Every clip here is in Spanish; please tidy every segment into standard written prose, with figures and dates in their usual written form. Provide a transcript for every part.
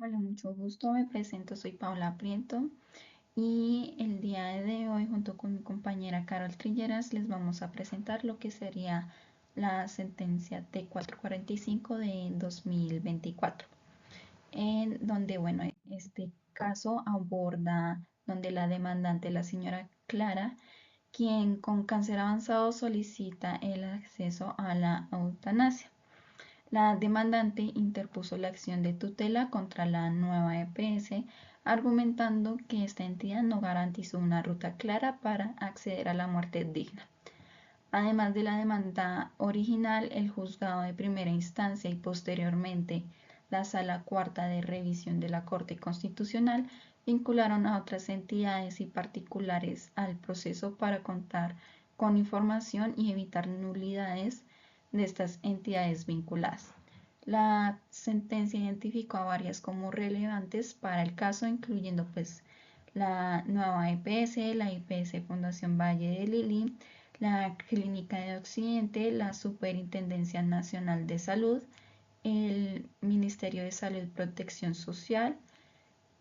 Hola, mucho gusto. Me presento, soy Paula Prieto y el día de hoy junto con mi compañera Carol Trilleras les vamos a presentar lo que sería la sentencia T445 de 2024, en donde, bueno, este caso aborda donde la demandante, la señora Clara, quien con cáncer avanzado solicita el acceso a la eutanasia. La demandante interpuso la acción de tutela contra la nueva EPS, argumentando que esta entidad no garantizó una ruta clara para acceder a la muerte digna. Además de la demanda original, el juzgado de primera instancia y posteriormente la Sala Cuarta de Revisión de la Corte Constitucional vincularon a otras entidades y particulares al proceso para contar con información y evitar nulidades de estas entidades vinculadas. La sentencia identificó a varias como relevantes para el caso, incluyendo pues la nueva EPS, la IPS Fundación Valle de Lili, la Clínica de Occidente, la Superintendencia Nacional de Salud, el Ministerio de Salud y Protección Social.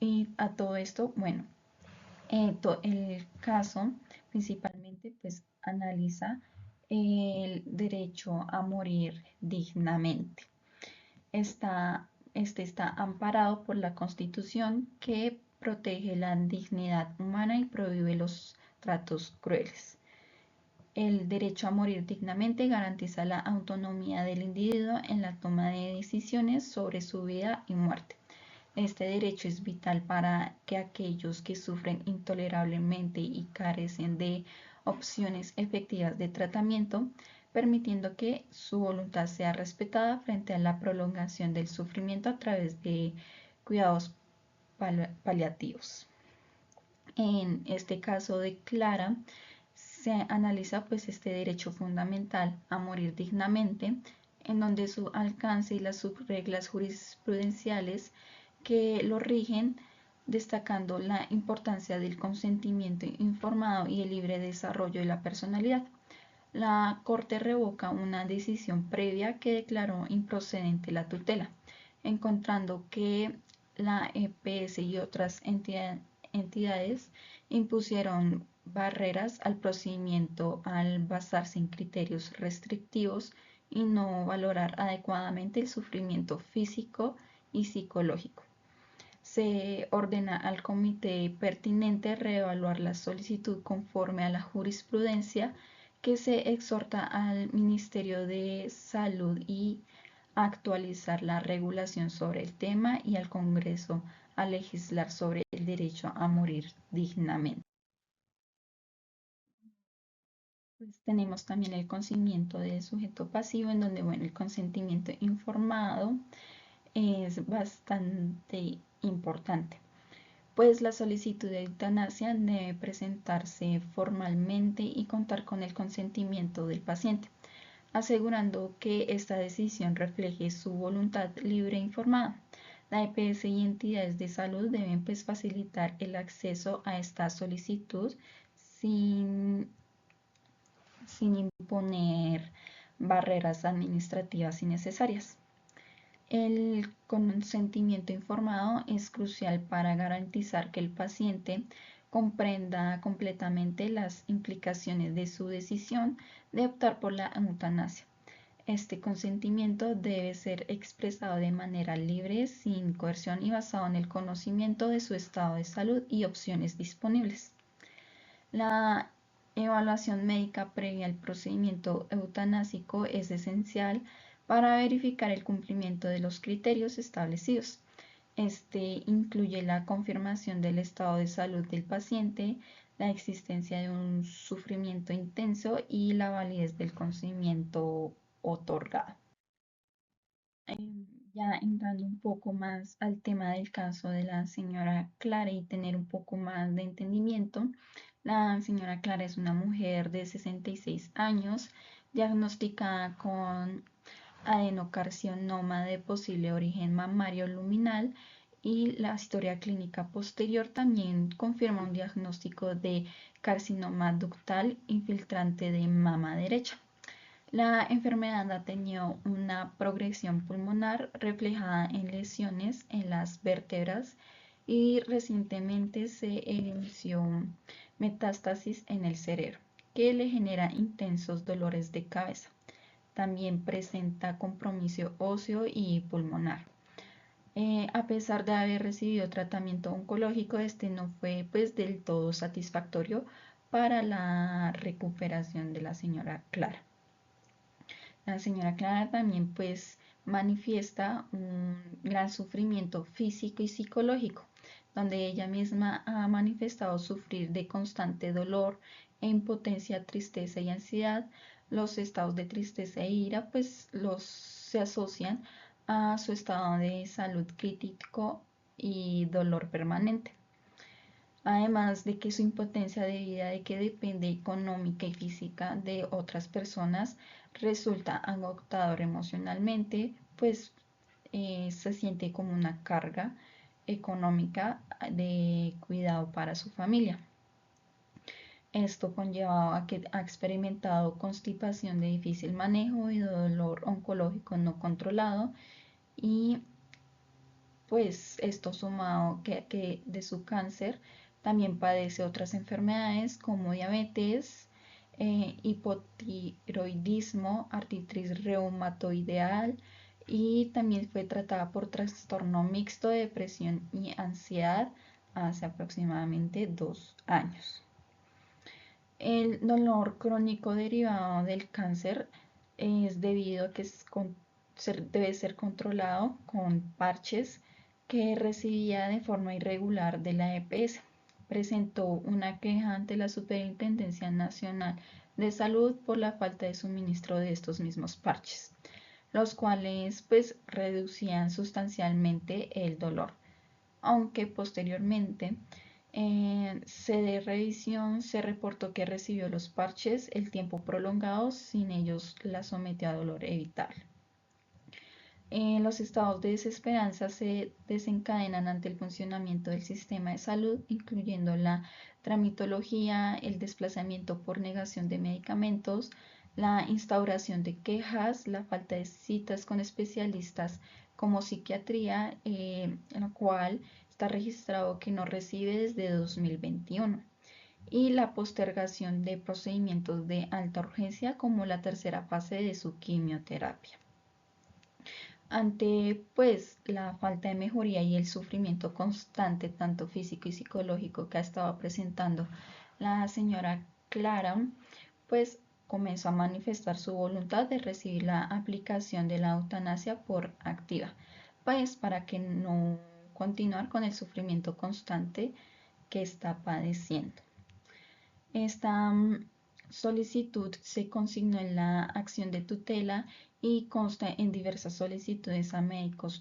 Y a todo esto, bueno, el caso principalmente pues analiza el derecho a morir dignamente. Este está amparado por la Constitución, que protege la dignidad humana y prohíbe los tratos crueles. El derecho a morir dignamente garantiza la autonomía del individuo en la toma de decisiones sobre su vida y muerte. Este derecho es vital para que aquellos que sufren intolerablemente y carecen de opciones efectivas de tratamiento, permitiendo que su voluntad sea respetada frente a la prolongación del sufrimiento a través de cuidados paliativos. En este caso de Clara, se analiza pues este derecho fundamental a morir dignamente, en donde su alcance y las subreglas jurisprudenciales que lo rigen, destacando la importancia del consentimiento informado y el libre desarrollo de la personalidad. La Corte revoca una decisión previa que declaró improcedente la tutela, encontrando que la EPS y otras entidades impusieron barreras al procedimiento al basarse en criterios restrictivos y no valorar adecuadamente el sufrimiento físico y psicológico. Se ordena al comité pertinente reevaluar la solicitud conforme a la jurisprudencia, que se exhorta al Ministerio de Salud y actualizar la regulación sobre el tema y al Congreso a legislar sobre el derecho a morir dignamente. Pues tenemos también el consentimiento del sujeto pasivo, en donde, bueno, el consentimiento informado es bastante importante, pues la solicitud de eutanasia debe presentarse formalmente y contar con el consentimiento del paciente, asegurando que esta decisión refleje su voluntad libre e informada. La EPS y entidades de salud deben pues facilitar el acceso a esta solicitud sin, sin imponer barreras administrativas innecesarias. El consentimiento informado es crucial para garantizar que el paciente comprenda completamente las implicaciones de su decisión de optar por la eutanasia. Este consentimiento debe ser expresado de manera libre, sin coerción y basado en el conocimiento de su estado de salud y opciones disponibles. La evaluación médica previa al procedimiento eutanásico es esencial para verificar el cumplimiento de los criterios establecidos. Este incluye la confirmación del estado de salud del paciente, la existencia de un sufrimiento intenso y la validez del consentimiento otorgado. Ya entrando un poco más al tema del caso de la señora Clara y tener un poco más de entendimiento, la señora Clara es una mujer de 66 años, diagnosticada con adenocarcinoma de posible origen mamario luminal, y la historia clínica posterior también confirma un diagnóstico de carcinoma ductal infiltrante de mama derecha. La enfermedad ha tenido una progresión pulmonar reflejada en lesiones en las vértebras y recientemente se evidenció metástasis en el cerebro, que le genera intensos dolores de cabeza. También presenta compromiso óseo y pulmonar. A pesar de haber recibido tratamiento oncológico, este no fue pues del todo satisfactorio para la recuperación de la señora Clara. La señora Clara también pues manifiesta un gran sufrimiento físico y psicológico, donde ella misma ha manifestado sufrir de constante dolor e impotencia, tristeza y ansiedad. Los estados de tristeza e ira pues se asocian a su estado de salud crítico y dolor permanente. Además de que su impotencia debido a que depende económica y física de otras personas resulta agotador emocionalmente, pues se siente como una carga económica de cuidado para su familia. Esto conlleva a que ha experimentado constipación de difícil manejo y dolor oncológico no controlado, y pues esto sumado que de su cáncer también padece otras enfermedades como diabetes, hipotiroidismo, artritis reumatoidea, y también fue tratada por trastorno mixto de depresión y ansiedad hace aproximadamente 2 años. El dolor crónico derivado del cáncer es debido a que debe ser controlado con parches que recibía de forma irregular de la EPS. Presentó una queja ante la Superintendencia Nacional de Salud por la falta de suministro de estos mismos parches, los cuales pues reducían sustancialmente el dolor, aunque posteriormente de revisión se reportó que recibió los parches el tiempo prolongado, sin ellos la sometió a dolor evitable. Los estados de desesperanza se desencadenan ante el funcionamiento del sistema de salud, incluyendo la tramitología, el desplazamiento por negación de medicamentos, la instauración de quejas, la falta de citas con especialistas como psiquiatría, en la cual está registrado que no recibe desde 2021, y la postergación de procedimientos de alta urgencia como la tercera fase de su quimioterapia. Ante pues la falta de mejoría y el sufrimiento constante, tanto físico y psicológico, que ha estado presentando la señora Clara, pues comenzó a manifestar su voluntad de recibir la aplicación de la eutanasia por activa, pues para que no continuar con el sufrimiento constante que está padeciendo. Esta solicitud se consignó en la acción de tutela y consta en diversas solicitudes a médicos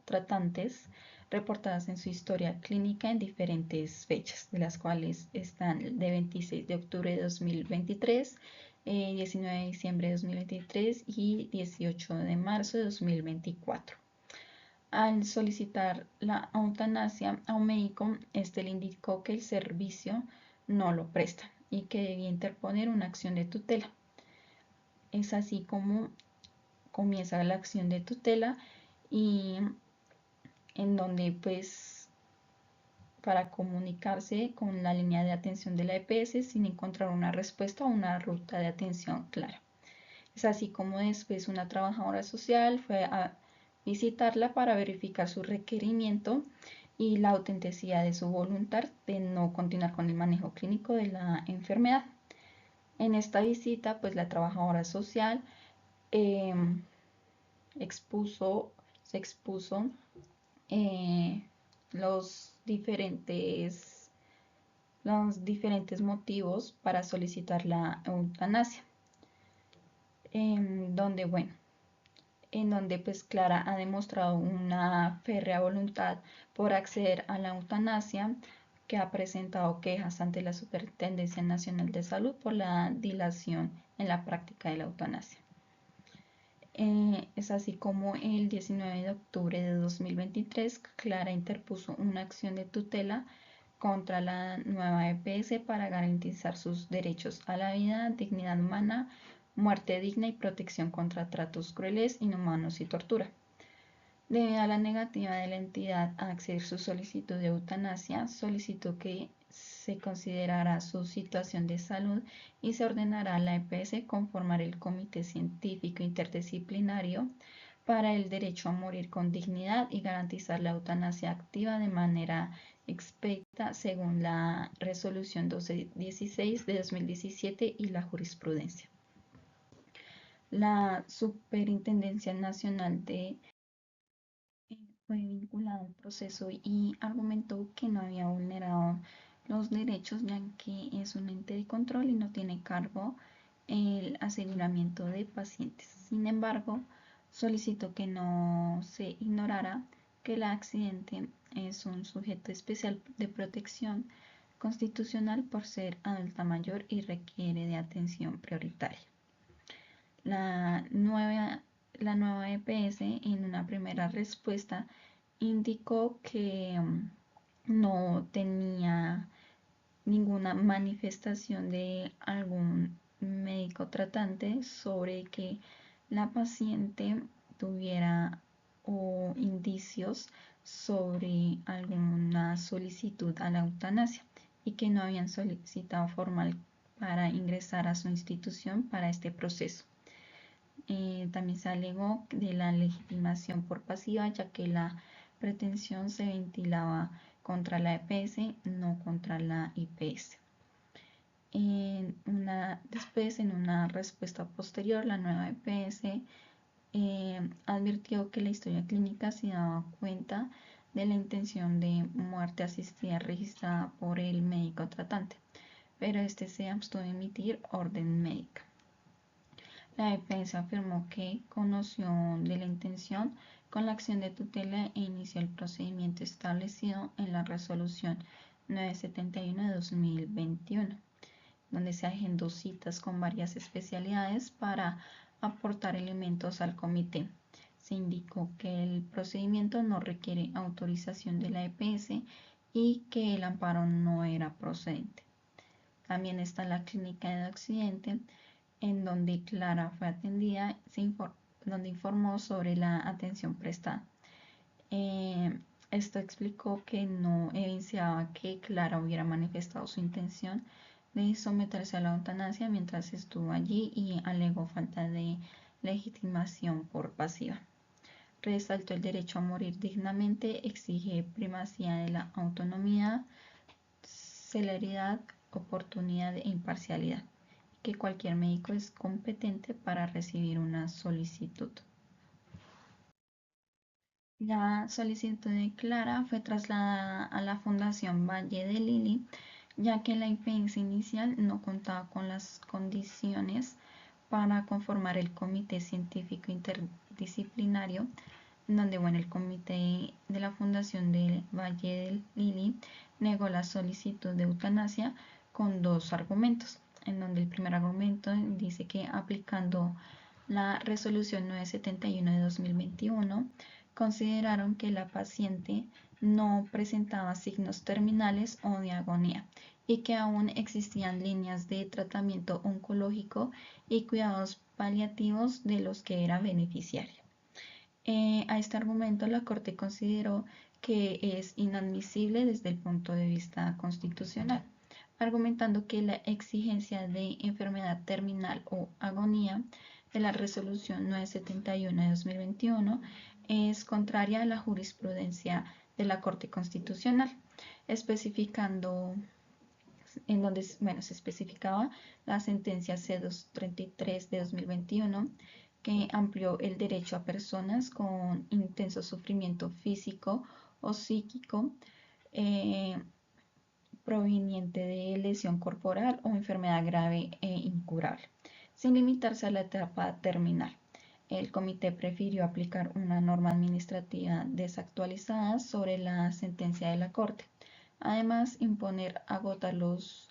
tratantes reportadas en su historia clínica en diferentes fechas, de las cuales están de 26 de octubre de 2023, 19 de diciembre de 2023 y 18 de marzo de 2024. Al solicitar la eutanasia a un médico, este le indicó que el servicio no lo presta y que debía interponer una acción de tutela. Es así como comienza la acción de tutela, y en donde pues para comunicarse con la línea de atención de la EPS sin encontrar una respuesta o una ruta de atención clara. Es así como después una trabajadora social fue a visitarla para verificar su requerimiento y la autenticidad de su voluntad de no continuar con el manejo clínico de la enfermedad. En esta visita, pues la trabajadora social eh, se expuso los diferentes motivos para solicitar la eutanasia, donde, bueno, en donde pues Clara ha demostrado una férrea voluntad por acceder a la eutanasia, que ha presentado quejas ante la Superintendencia Nacional de Salud por la dilación en la práctica de la eutanasia. Es así como el 19 de octubre de 2023, Clara interpuso una acción de tutela contra la nueva EPS para garantizar sus derechos a la vida, dignidad humana, muerte digna y protección contra tratos crueles, inhumanos y tortura. Debido a la negativa de la entidad a acceder su solicitud de eutanasia, solicitó que se considerará su situación de salud y se ordenará a la EPS conformar el Comité Científico Interdisciplinario para el derecho a morir con dignidad y garantizar la eutanasia activa de manera expedita según la Resolución 1216 de 2017 y la jurisprudencia. La Superintendencia Nacional fue vinculado al proceso y argumentó que no había vulnerado los derechos, ya que es un ente de control y no tiene cargo el aseguramiento de pacientes. Sin embargo, solicitó que no se ignorara que el accidente es un sujeto especial de protección constitucional por ser adulta mayor y requiere de atención prioritaria. La nueva EPS, en una primera respuesta, indicó que no tenía ninguna manifestación de algún médico tratante sobre que la paciente tuviera o indicios sobre alguna solicitud a la eutanasia y que no habían solicitado formal para ingresar a su institución para este proceso. También se alegó de la legitimación por pasiva, ya que la pretensión se ventilaba contra la EPS, no contra la IPS. Después, en una respuesta posterior, la nueva EPS advirtió que la historia clínica se daba cuenta de la intención de muerte asistida registrada por el médico tratante, pero este se abstuvo de emitir orden médica. La defensa afirmó que conoció de la intención con la acción de tutela e inició el procedimiento establecido en la Resolución 971 de 2021, donde se agendó citas con varias especialidades para aportar elementos al comité. Se indicó que el procedimiento no requiere autorización de la EPS y que el amparo no era procedente. También está la clínica de Occidente, en donde Clara fue atendida, donde informó sobre la atención prestada. Esto explicó que no evidenciaba que Clara hubiera manifestado su intención de someterse a la eutanasia mientras estuvo allí y alegó falta de legitimación por pasiva. Resaltó el derecho a morir dignamente, exige primacía de la autonomía, celeridad, oportunidad e imparcialidad, que cualquier médico es competente para recibir una solicitud. La solicitud de Clara fue trasladada a la Fundación Valle de Lili, ya que la IPS inicial no contaba con las condiciones para conformar el Comité Científico Interdisciplinario, donde el comité de la Fundación de Valle de Lili negó la solicitud de eutanasia con dos argumentos, en donde el primer argumento dice que aplicando la resolución 971 de 2021 consideraron que la paciente no presentaba signos terminales o de agonía y que aún existían líneas de tratamiento oncológico y cuidados paliativos de los que era beneficiaria. A este argumento la Corte consideró que es inadmisible desde el punto de vista constitucional, argumentando que la exigencia de enfermedad terminal o agonía de la resolución 971 de 2021 es contraria a la jurisprudencia de la Corte Constitucional, especificando en donde se especificaba la sentencia C-233 de 2021 que amplió el derecho a personas con intenso sufrimiento físico o psíquico proveniente de lesión corporal o enfermedad grave e incurable, sin limitarse a la etapa terminal. El comité prefirió aplicar una norma administrativa desactualizada sobre la sentencia de la Corte. Además, agotar los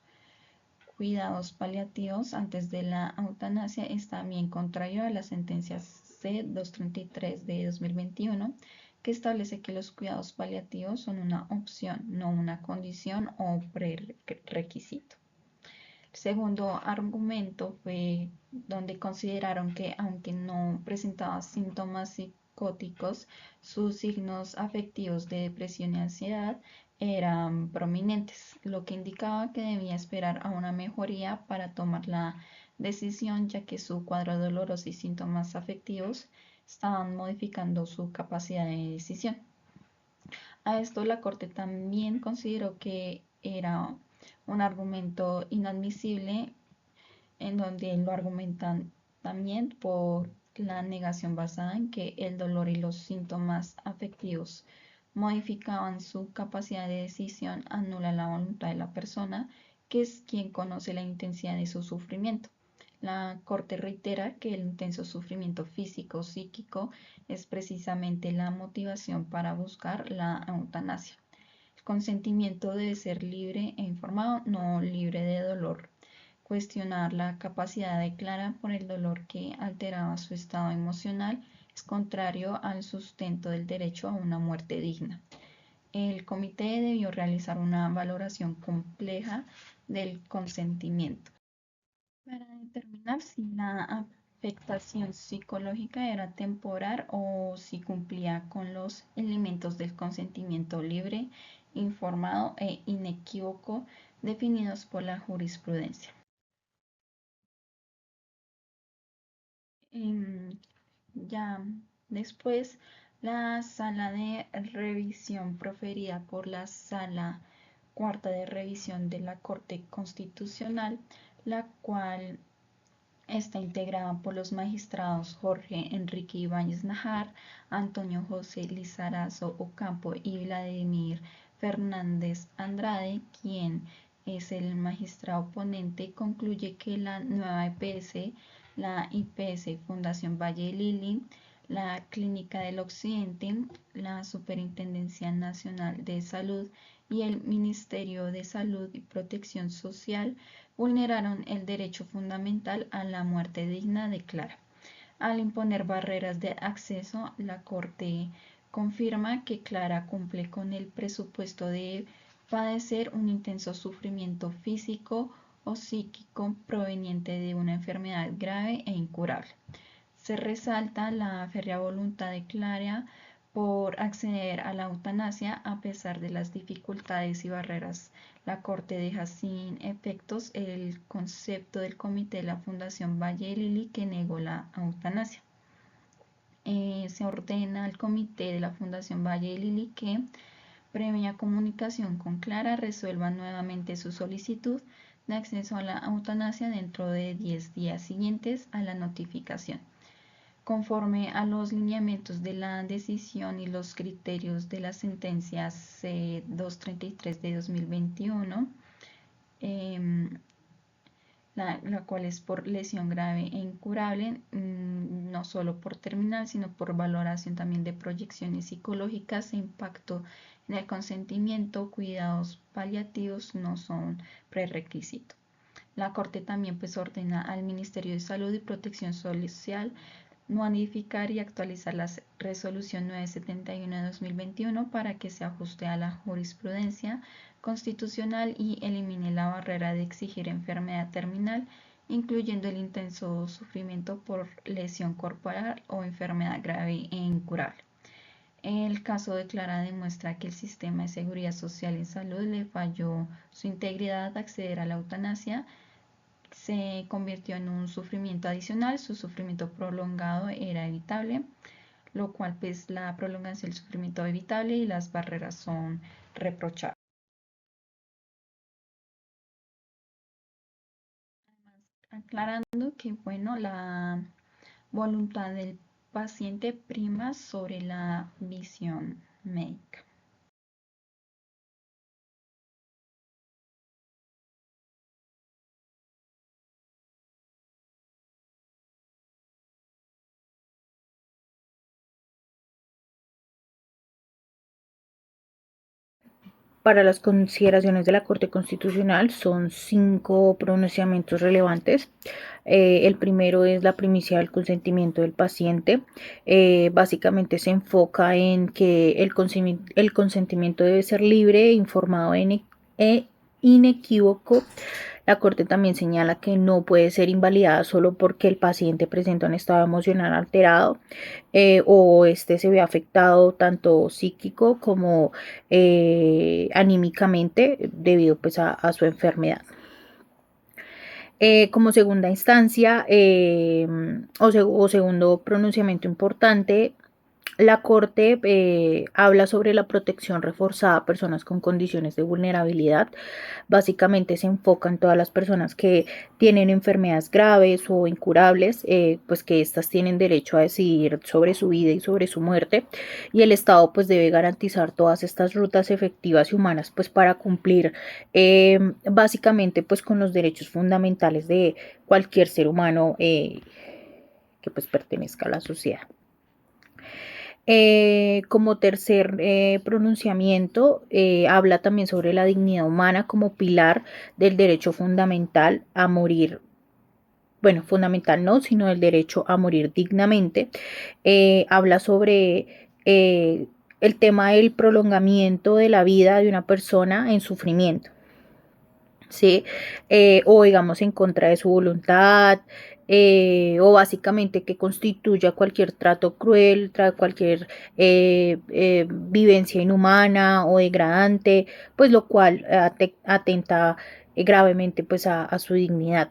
cuidados paliativos antes de la eutanasia es también contrario a la sentencia C-233 de 2021, que establece que los cuidados paliativos son una opción, no una condición o prerequisito. El segundo argumento fue donde consideraron que aunque no presentaba síntomas psicóticos, sus signos afectivos de depresión y ansiedad eran prominentes, lo que indicaba que debía esperar a una mejoría para tomar la decisión, ya que su cuadro doloroso y síntomas afectivos estaban modificando su capacidad de decisión. A esto la Corte también consideró que era un argumento inadmisible, en donde lo argumentan también por la negación basada en que el dolor y los síntomas afectivos modificaban su capacidad de decisión, anula la voluntad de la persona, que es quien conoce la intensidad de su sufrimiento. La Corte reitera que el intenso sufrimiento físico o psíquico es precisamente la motivación para buscar la eutanasia. El consentimiento debe ser libre e informado, no libre de dolor. Cuestionar la capacidad de Clara por el dolor que alteraba su estado emocional es contrario al sustento del derecho a una muerte digna. El comité debió realizar una valoración compleja del consentimiento para determinar si la afectación psicológica era temporal o si cumplía con los elementos del consentimiento libre, informado e inequívoco definidos por la jurisprudencia. Ya después, la sala de revisión proferida por la sala cuarta de revisión de la Corte Constitucional, la cual está integrada por los magistrados Jorge Enrique Ibáñez Najar, Antonio José Lizarazo Ocampo y Vladimir Fernández Andrade, quien es el magistrado ponente, concluye que la nueva EPS, la IPS Fundación Valle de Lili, la Clínica del Occidente, la Superintendencia Nacional de Salud y el Ministerio de Salud y Protección Social vulneraron el derecho fundamental a la muerte digna de Clara. Al imponer barreras de acceso, la Corte confirma que Clara cumple con el presupuesto de padecer un intenso sufrimiento físico o psíquico proveniente de una enfermedad grave e incurable. Se resalta la férrea voluntad de Clara por acceder a la eutanasia a pesar de las dificultades y barreras. La Corte deja sin efectos el concepto del comité de la Fundación Valle de Lili que negó la eutanasia. Se ordena al comité de la Fundación Valle de Lili que, previa comunicación con Clara, resuelva nuevamente su solicitud de acceso a la eutanasia dentro de 10 días siguientes a la notificación. Conforme a los lineamientos de la decisión y los criterios de la sentencia C233 de 2021, la cual es por lesión grave e incurable, no solo por terminal, sino por valoración también de proyecciones psicológicas e impacto en el consentimiento, cuidados paliativos no son prerequisito. La Corte también pues ordena al Ministerio de Salud y Protección Social modificar y actualizar la resolución 971 de 2021 para que se ajuste a la jurisprudencia constitucional y elimine la barrera de exigir enfermedad terminal, incluyendo el intenso sufrimiento por lesión corporal o enfermedad grave e incurable. El caso de Clara demuestra que el sistema de seguridad social en salud le falló su integridad de acceder a la eutanasia, se convirtió en un sufrimiento adicional, su sufrimiento prolongado era evitable, lo cual pues la prolongación del sufrimiento es evitable y las barreras son reprochables. Aclarando que bueno, la voluntad del paciente prima sobre la visión médica. Para las consideraciones de la Corte Constitucional son 5 pronunciamientos relevantes. El primero es la primicia del consentimiento del paciente. Básicamente se enfoca en que el consentimiento debe ser libre, informado e inequívoco. La Corte también señala que no puede ser invalidada solo porque el paciente presenta un estado emocional alterado o se ve afectado tanto psíquico como anímicamente debido pues a su enfermedad. Como segunda instancia o segundo pronunciamiento importante, la Corte habla sobre la protección reforzada a personas con condiciones de vulnerabilidad. Básicamente se enfoca en todas las personas que tienen enfermedades graves o incurables, pues que éstas tienen derecho a decidir sobre su vida y sobre su muerte, y el Estado pues debe garantizar todas estas rutas efectivas y humanas pues para cumplir básicamente pues con los derechos fundamentales de cualquier ser humano que pues pertenezca a la sociedad. Como tercer pronunciamiento, habla también sobre la dignidad humana como pilar del derecho fundamental a morir. Bueno, fundamental no, sino el derecho a morir dignamente. Habla sobre el tema del prolongamiento de la vida de una persona en sufrimiento. ¿Sí? O digamos en contra de su voluntad, o básicamente que constituya cualquier trato cruel, cualquier vivencia inhumana o degradante, pues lo cual atenta gravemente pues a su dignidad.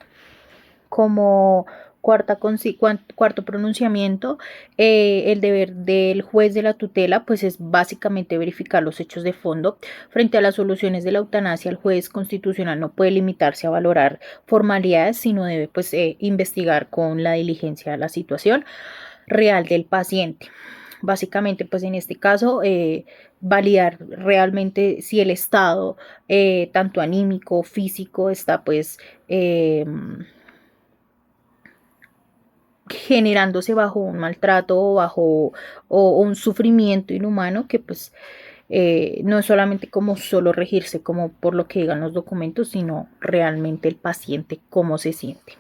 Como cuarto pronunciamiento, el deber del juez de la tutela pues es básicamente verificar los hechos de fondo. Frente a las soluciones de la eutanasia, el juez constitucional no puede limitarse a valorar formalidades, sino debe pues investigar con la diligencia la situación real del paciente. Básicamente pues en este caso validar realmente si el estado tanto anímico, físico está pues generándose bajo un maltrato o bajo un sufrimiento inhumano que pues no es solamente como solo regirse como por lo que digan los documentos, sino realmente el paciente cómo se siente.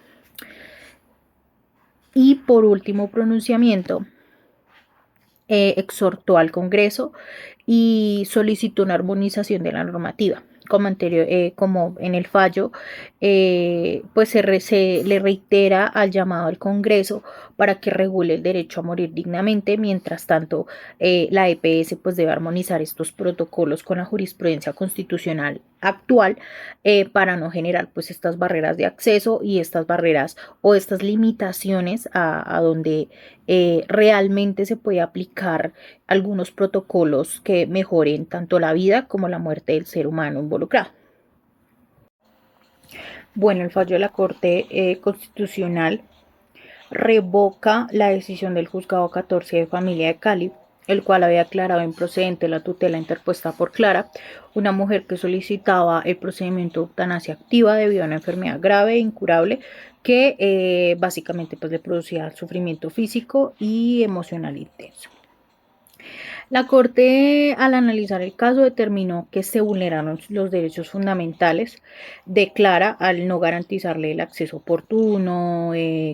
Y por último pronunciamiento, exhortó al Congreso y solicitó una armonización de la normativa. Como en el fallo, pues se le reitera al llamado al Congreso para que regule el derecho a morir dignamente. Mientras tanto, la EPS pues debe armonizar estos protocolos con la jurisprudencia constitucional actual para no generar pues estas barreras de acceso y estas barreras o estas limitaciones a donde realmente se puede aplicar algunos protocolos que mejoren tanto la vida como la muerte del ser humano involucrado. Bueno, el fallo de la Corte Constitucional revoca la decisión del juzgado 14 de familia de Cali, el cual había declarado improcedente la tutela interpuesta por Clara, una mujer que solicitaba el procedimiento de eutanasia activa debido a una enfermedad grave e incurable que básicamente pues, le producía sufrimiento físico y emocional intenso. La Corte, al analizar el caso, determinó que se vulneraron los derechos fundamentales de Clara al no garantizarle el acceso oportuno,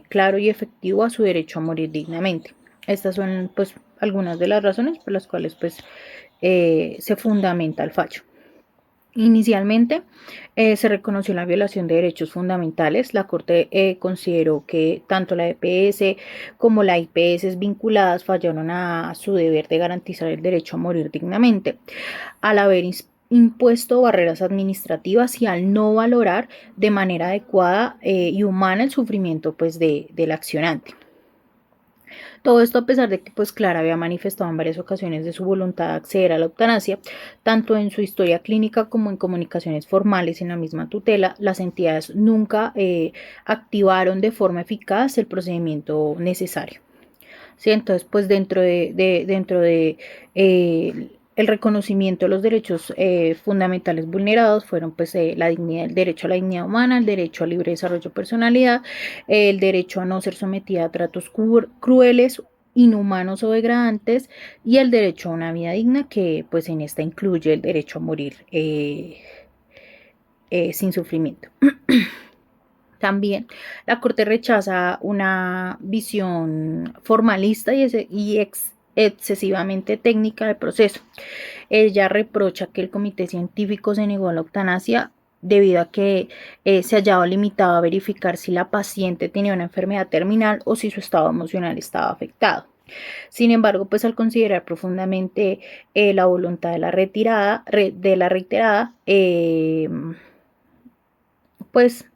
claro y efectivo a su derecho a morir dignamente. Estas son, pues, algunas de las razones por las cuales, pues, se fundamenta el fallo. Inicialmente se reconoció la violación de derechos fundamentales. La Corte consideró que tanto la EPS como la IPS vinculadas fallaron a su deber de garantizar el derecho a morir dignamente, al haber impuesto barreras administrativas y al no valorar de manera adecuada y humana el sufrimiento pues, del accionante. Todo esto a pesar de que pues Clara había manifestado en varias ocasiones de su voluntad de acceder a la eutanasia, tanto en su historia clínica como en comunicaciones formales en la misma tutela, las entidades nunca activaron de forma eficaz el procedimiento necesario. ¿Sí? Entonces, pues dentro de el reconocimiento de los derechos fundamentales vulnerados fueron pues la dignidad, el derecho a la dignidad humana, el derecho al libre desarrollo de personalidad, el derecho a no ser sometida a tratos crueles, inhumanos o degradantes y el derecho a una vida digna que pues en esta incluye el derecho a morir sin sufrimiento. También la Corte rechaza una visión formalista y excesivamente técnica del proceso. Ella reprocha que el comité científico se negó a la eutanasia debido a que se hallaba limitado a verificar si la paciente tenía una enfermedad terminal o si su estado emocional estaba afectado. Sin embargo, pues al considerar profundamente la voluntad de la reiterada, pues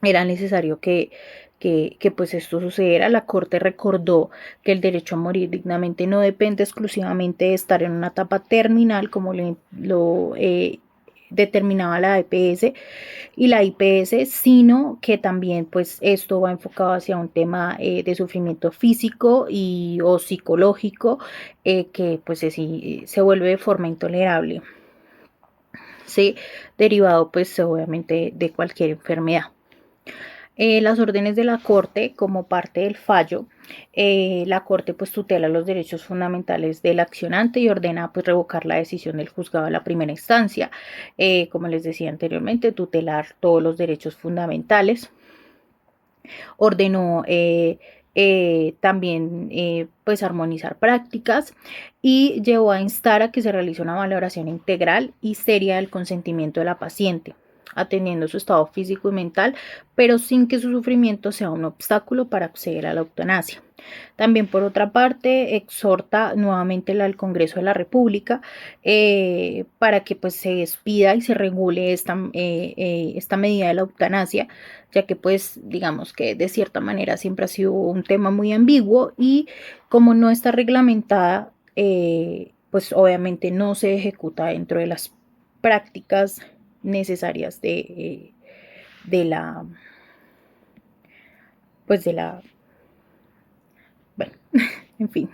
era necesario que pues esto sucediera. La Corte recordó que el derecho a morir dignamente no depende exclusivamente de estar en una etapa terminal, como lo determinaba la EPS y la IPS, sino que también pues esto va enfocado hacia un tema de sufrimiento físico o psicológico que pues se vuelve de forma intolerable, ¿sí? Derivado pues obviamente de cualquier enfermedad. Las órdenes de la Corte como parte del fallo, la Corte pues tutela los derechos fundamentales del accionante y ordena pues revocar la decisión del juzgado de la primera instancia. Como les decía anteriormente, tutelar todos los derechos fundamentales. Ordenó también pues armonizar prácticas y llevó a instar a que se realice una valoración integral y seria del consentimiento de la paciente, atendiendo su estado físico y mental, pero sin que su sufrimiento sea un obstáculo para acceder a la eutanasia. También, por otra parte, exhorta nuevamente al Congreso de la República para que pues, se despida y se regule esta medida de la eutanasia, ya que pues digamos que de cierta manera siempre ha sido un tema muy ambiguo y como no está reglamentada, pues obviamente no se ejecuta dentro de las prácticas necesarias de la, pues de la, bueno, en fin.